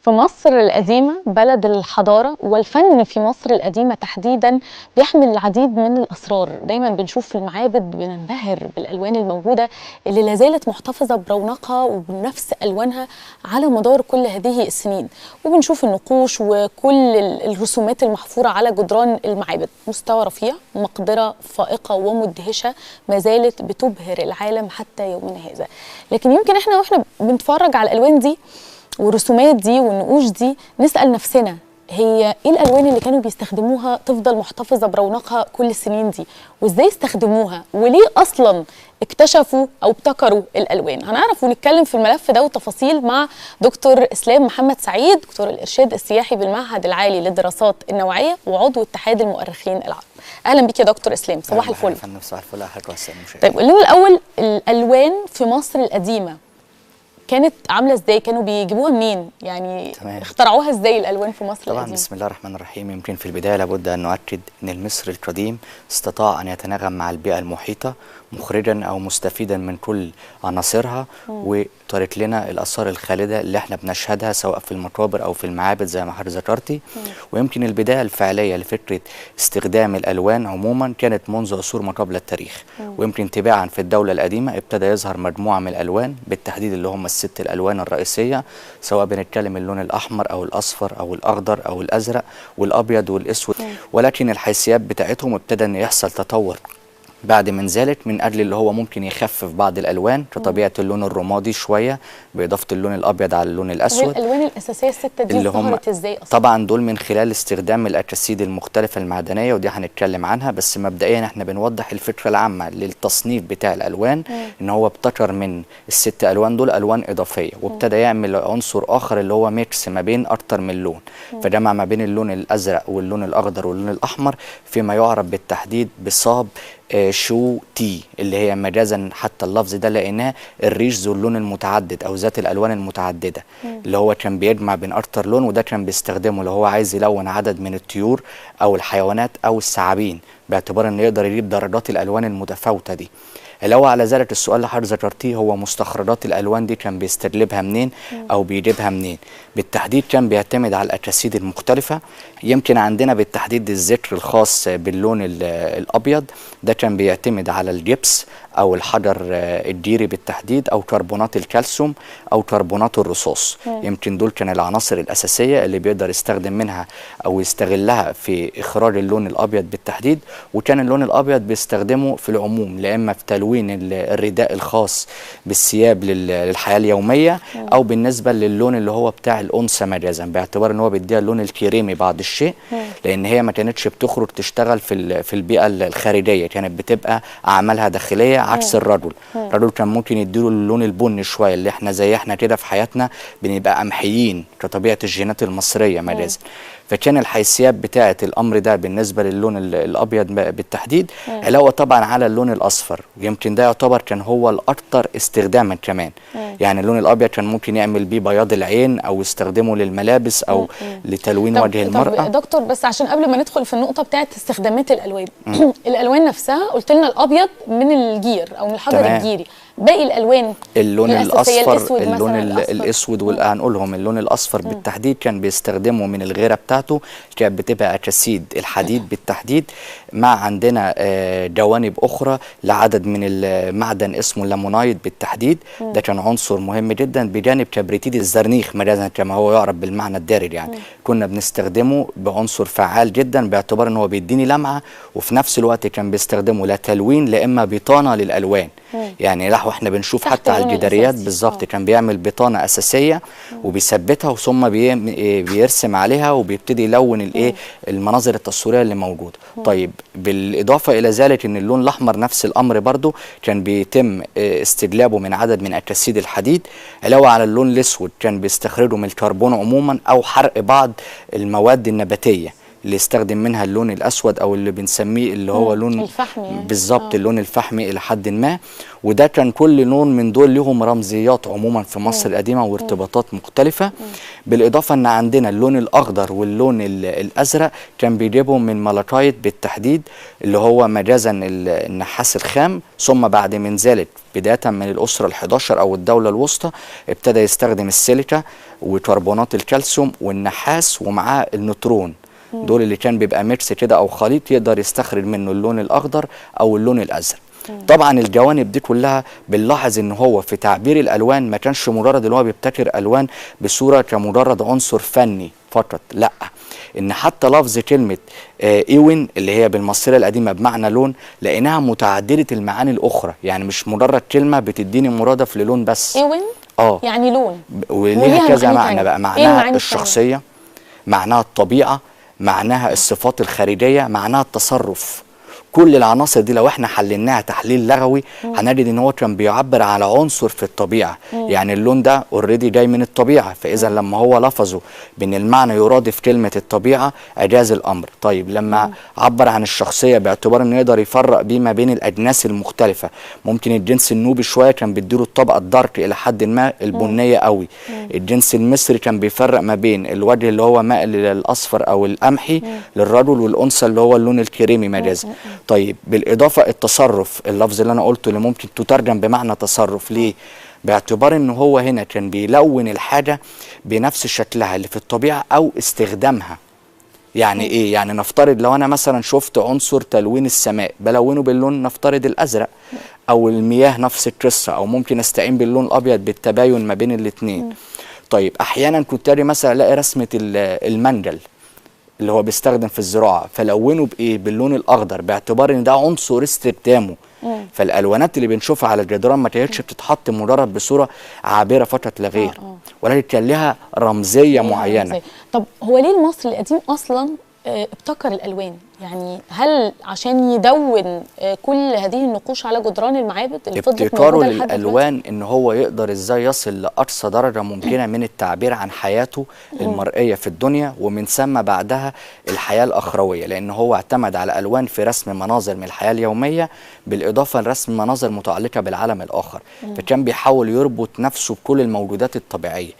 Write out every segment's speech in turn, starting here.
في مصر القديمة بلد الحضارة والفن في مصر القديمة تحديدا بيحمل العديد من الأسرار. دايما بنشوف في المعابد بننبهر بالألوان الموجودة اللي لازالت محتفظة برونقها وبنفس ألوانها على مدار كل هذه السنين، وبنشوف النقوش وكل الرسومات المحفورة على جدران المعابد. مستوى رفيع، مقدرة فائقة ومدهشة ما زالت بتبهر العالم حتى يومنا هذا. لكن يمكن احنا واحنا بنتفرج على الألوان دي والرسومات دي والنقوش دي نسأل نفسنا هي ايه الالوان اللي كانوا بيستخدموها تفضل محتفظه برونقها كل السنين دي، وازاي استخدموها، وليه اصلا اكتشفوا او ابتكروا الالوان. هنعرف ونتكلم في الملف ده وتفاصيل مع دكتور اسلام محمد سعيد، دكتور الارشاد السياحي بالمعهد العالي للدراسات النوعيه وعضو اتحاد المؤرخين العرب. اهلا بيك يا دكتور اسلام، صباح الفل. صباح الفل يا حضرتك والسلام. طيب قولي لي الاول، الالوان في مصر القديمه كانت عامله ازاي؟ كانوا بيجيبوها منين؟ يعني تمام. اخترعوها ازاي الالوان في مصر طبعا القديمه؟ بسم الله الرحمن الرحيم. يمكن في البدايه لابد ان نؤكد ان المصري القديم استطاع ان يتناغم مع البيئه المحيطه مخرجا او مستفيدا من كل عناصرها، وترك لنا الاثار الخالده اللي احنا بنشهدها سواء في المقابر او في المعابد زي ما حضرتك ذكرتي. ويمكن البدايه الفعليه لفكره استخدام الالوان عموما كانت منذ عصور ما قبل التاريخ. ويمكن تباعا في الدوله القديمه ابتدى يظهر مجموعه من الالوان بالتحديد اللي هم الست الالوان الرئيسيه، سواء بنتكلم اللون الاحمر او الاصفر او الاخضر او الازرق والابيض والاسود. ولكن الحيثيات بتاعتهم ابتدى ان يحصل تطور بعد من ذلك من اجل اللي هو ممكن يخفف بعض الالوان كطبيعه اللون الرمادي شويه باضافه اللون الابيض على اللون الاسود. الالوان الاساسيه السته دي اللي ظهرت ازاي اصلا؟ طبعا دول من خلال استخدام الاكاسيد المختلفه المعدنيه، ودي هنتكلم عنها، بس مبدئيا احنا بنوضح الفكره العامه للتصنيف بتاع الالوان. ان هو ابتكر من الست الوان دول الوان اضافيه، وابتدى يعمل عنصر اخر اللي هو ميكس ما بين اكتر من لون، فجمع ما بين اللون الازرق واللون الاخضر واللون الاحمر فيما يعرف بالتحديد بصاب شو تي، اللي هي مجازا حتى اللفظ ده لقيناه الريش ذو اللون المتعدد او ذات الالوان المتعدده، اللي هو كان بيجمع بين اكتر لون، وده كان بيستخدمه لو هو عايز يلون عدد من الطيور او الحيوانات او الثعابين، باعتبار انه يقدر يجيب درجات الالوان المتفاوته دي. علاوه على ذلك السؤال اللي حضرتك ذكرتيه هو مستخرجات الالوان دي كان بيستجلبها منين او بيجيبها منين؟ بالتحديد كان بيعتمد على الاكاسيد المختلفه. يمكن عندنا بالتحديد الذكر الخاص باللون الابيض ده كان بيعتمد على الجبس او الحجر الجيري بالتحديد او كربونات الكالسيوم او كربونات الرصاص. يمكن دول كان العناصر الاساسيه اللي بيقدر يستخدم منها او يستغلها في اخراج اللون الابيض بالتحديد. وكان اللون الابيض بيستخدمه في العموم لا اما في تلوين الرداء الخاص بالثياب للحياه اليوميه، او بالنسبه للون اللي هو بتاع الانثى مجازا، باعتبار ان هو بيديها اللون الكريمي بعض الشيء، لان هي ما كانتش بتخرج تشتغل في البيئه الخارجيه، كانت بتبقى اعمالها داخليه عكس الرجل. الرجل كان ممكن يديله اللون البني شويه اللي احنا زي احنا كده في حياتنا بنبقى قمحيين كطبيعه الجينات المصريه مجازا. فكان الحيثيات بتاعه الامر ده بالنسبه للون الابيض بالتحديد، علاوه طبعا على اللون الاصفر، ويمكن ده يعتبر كان هو الاكثر استخداما كمان. يعني اللون الابيض كان ممكن يعمل بيه بياض العين او يستخدمه للملابس او لتلوين وجه المراه. طب دكتور، بس عشان قبل ما ندخل في النقطه بتاعه استخدامات الالوان الالوان نفسها قلت لنا الابيض من الجير او من الحجر الجيري، باقي الالوان اللون الاصفر، اللون الاسود هنقولهم اللون الاصفر بالتحديد كان بيستخدمه من الغيره بتاعته، كانت بتبقى اكاسيد الحديد بالتحديد، مع عندنا جوانب اخرى لعدد من المعدن اسمه الليمونايد بالتحديد. ده كان عنصر مهم جدا بجانب كبريتيد الزرنيخ مجازا كما هو يعرف بالمعنى الدارج. يعني كنا بنستخدمه بعنصر فعال جدا باعتبار ان هو بيديني لمعه، وفي نفس الوقت كان بيستخدمه لا تلوين لا اما بطانه للالوان. يعني راح واحنا بنشوف حتى على الجداريات بالظبط كان بيعمل بطانه اساسيه وبيثبتها ثم بيرسم عليها وبيبتدي يلون الايه المناظر التصويريه اللي موجوده. طيب بالاضافه الى ذلك ان اللون الاحمر نفس الامر برضو كان بيتم استجلابه من عدد من اكاسيد الحديد، علاوه على اللون الاسود كان بيستخرجه من الكربون عموما او حرق بعض المواد النباتيه اللي يستخدم منها اللون الاسود او اللي بنسميه اللي هو لون الفحمي يعني. بالظبط اللون الفحمي الى حد ما. وده كان كل لون من دول لهم رمزيات عموما في مصر القديمه وارتباطات مختلفه. بالاضافه ان عندنا اللون الاخضر واللون الازرق كان بيجيبهم من مالاتايت بالتحديد اللي هو مجازا النحاس الخام، ثم بعد من ذلك بدايه من الاسره ال11 او الدوله الوسطى ابتدى يستخدم السيليكا وكربونات الكالسيوم والنحاس ومعاه النترون. دول اللي كان بيبقى ميكس كده او خليط يقدر يستخرج منه اللون الاخضر او اللون الازرق. طبعا الجوانب دي كلها بنلاحظ ان هو في تعبير الالوان ما كانش مجرد ان هو بيبتكر الوان بصوره كمجرد عنصر فني فقط، لا، ان حتى لفظ كلمه ايوين اللي هي بالمصريه القديمه بمعنى لون لقيناها متعدده المعاني الاخرى، يعني مش مجرد كلمه بتديني مرادف للون بس. ايوين يعني لون وليها كذا معنى بقى، معناها الشخصيه، معناها الطبيعه، معناها الصفات الخارجيه، معناها التصرف. كل العناصر دي لو احنا حللناها تحليل لغوي هنجد ان هو كان بيعبر على عنصر في الطبيعه. يعني اللون ده اوريدي جاي من الطبيعه، فاذا لما هو لفظه بان المعنى يرادف كلمه الطبيعه اجاز الامر. طيب لما عبر عن الشخصيه باعتبار انه يقدر يفرق بيه ما بين الاجناس المختلفه، ممكن الجنس النوبي شويه كان بيديله الطبقه الدارك الى حد ما البنيه قوي. الجنس المصري كان بيفرق ما بين الوجه اللي هو مائل للاصفر او القمحي للرجل، والانثى اللي هو اللون الكريمي مجازا. طيب بالاضافه التصرف، اللفظ اللي انا قلته اللي ممكن تترجم بمعنى تصرف، ليه؟ باعتبار ان هو هنا كان بيلون الحاجه بنفس شكلها اللي في الطبيعه او استخدامها. يعني ايه؟ يعني نفترض لو انا مثلا شفت عنصر تلوين السماء بلونه باللون نفترض الازرق، او المياه نفس القصه، او ممكن استعين باللون الابيض بالتباين ما بين الاثنين. طيب احيانا كنت مثلا الاقي رسمه المنجل اللي هو بيستخدم في الزراعه فلونه بايه؟ باللون الاخضر باعتبار ان ده عنصر استخدامه. فالالوانات اللي بنشوفها على الجدران ما كانتش بتتحط مجرد بصوره عابره فقط لا غير، ولكن كان لها رمزيه معينه. طب هو ليه المصري القديم اصلا ابتكر الالوان؟ يعني هل عشان يدون كل هذه النقوش على جدران المعابد اللي فضلت ابتكاره للالوان ان هو يقدر ازاي يصل لاقصى درجه ممكنه من التعبير عن حياته المرئيه في الدنيا، ومن ثم بعدها الحياه الاخرويه، لان هو اعتمد على الوان في رسم مناظر من الحياه اليوميه بالاضافه لرسم مناظر متعلقه بالعالم الاخر. فكان بيحاول يربط نفسه بكل الموجودات الطبيعيه.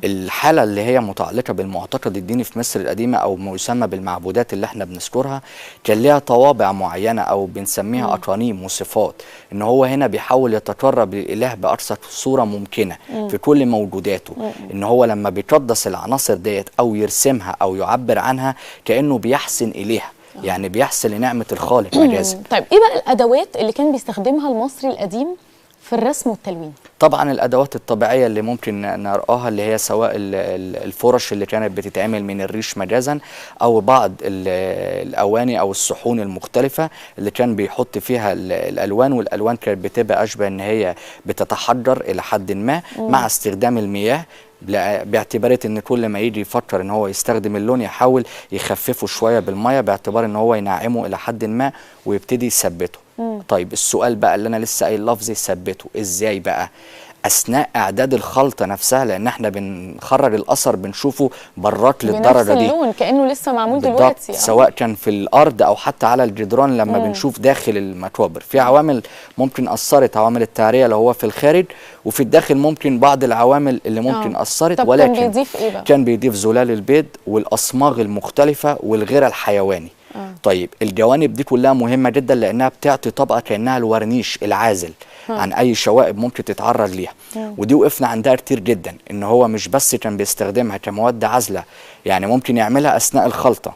الحاله اللي هي متعلقه بالمعتقد الديني في مصر القديمه او ما يسمى بالمعبودات اللي احنا بنذكرها كان ليها طوابع معينه او بنسميها اقانيم وصفات، ان هو هنا بيحاول يتقرب للاله باقصى صوره ممكنه في كل موجوداته. ان هو لما بيقدس العناصر ديت او يرسمها او يعبر عنها كانه بيحسن اليها، يعني بيحسن لنعمه الخالق مجازا. طيب ايه بقى الادوات اللي كان بيستخدمها المصري القديم في الرسم والتلوين؟ طبعا الادوات الطبيعيه اللي ممكن نرآها اللي هي سواء الفرش اللي كانت بتتعمل من الريش مجازا، او بعض الاواني او الصحون المختلفه اللي كان بيحط فيها الالوان، والالوان كانت بتبقى اشبه ان هي بتتحجر الى حد ما مع استخدام المياه، باعتبار ان كل ما يجي يفكر ان هو يستخدم اللون يحاول يخففه شويه بالميه باعتبار ان هو ينعمه الى حد ما ويبتدي يثبته. طيب السؤال بقى اللي انا لسه قايل لفظ يثبته ازاي بقى؟ اثناء اعداد الخلطه نفسها، لان احنا بنخرج الاثر بنشوفه براك للدرجه دي بنفس اللون كانه لسه معمول دلوقتي سواء كان في الارض او حتى على الجدران. لما بنشوف داخل المقابر في عوامل ممكن اثرت، عوامل التعريه اللي هو في الخارج، وفي الداخل ممكن بعض العوامل اللي ممكن اثرت. طب ولكن كان بيضيف ايه بقى؟ كان بيضيف زلال البيض والاصماغ المختلفه والغيره الحيواني. طيب الجوانب دي كلها مهمه جدا لانها بتعطي طبقه كانها الورنيش العازل عن اي شوائب ممكن تتعرض ليها. ودي وقفنا عندها كتير جدا، ان هو مش بس كان بيستخدمها كمواد عازله، يعني ممكن يعملها اثناء الخلطه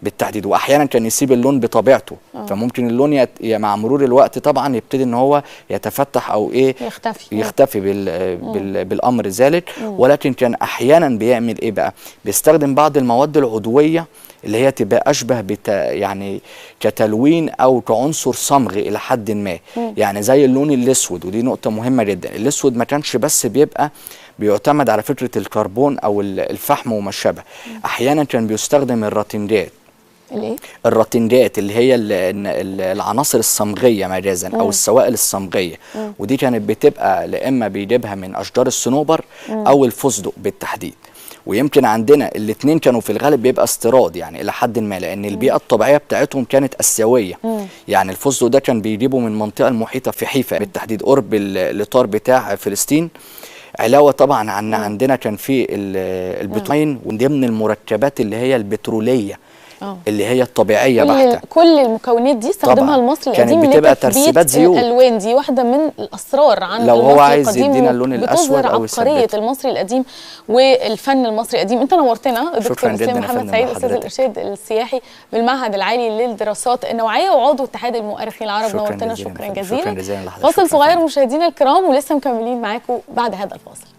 بالتحديد، واحيانا كان يسيب اللون بطبيعته. فممكن اللون مع مرور الوقت طبعا يبتدي ان هو يتفتح او ايه يختفي بالامر ذلك. ولكن كان احيانا بيعمل ايه بقى؟ بيستخدم بعض المواد العضويه اللي هي تبقى اشبه يعني كتلوين او كعنصر صمغ الى حد ما. يعني زي اللون الاسود، ودي نقطه مهمه جدا. الاسود ما كانش بس بيعتمد على فكره الكربون او الفحم وما شابه، احيانا كان بيستخدم الراتنجات الايه؟ الراتنجات اللي هي العناصر الصمغيه مجازا او السوائل الصمغيه، ودي كانت بتبقى لا اما بيجيبها من اشجار الصنوبر او الفستق بالتحديد. ويمكن عندنا الاثنين كانوا في الغالب بيبقى استيراد يعني الى حد ما، لان البيئه الطبيعيه بتاعتهم كانت اسيويه. يعني الفستق ده كان بيجيبه من المنطقه المحيطه في حيفا بالتحديد قرب الاطار بتاع فلسطين. علاوه طبعا عندنا كان في البتروين، وضمن المركبات اللي هي البتروليه اللي هي الطبيعيه بحته. كل المكونات دي استخدمها المصري القديم كانت بتبقى ترسيبات زيوت. الالوان دي واحده من الاسرار عن لو المصري هو عايز القديم، يدينا اللون الاسود او عبقريه المصري القديم والفن المصري القديم. انت نورتنا دكتور اسلام محمد سعيد، استاذ الارشاد السياحي بالمعهد العالي للدراسات النوعيه وعضو اتحاد المؤرخين العرب. نورتنا، شكرا جزيلا. فاصل صغير مشاهدينا الكرام ولسه مكملين معاكم بعد هذا الفاصل.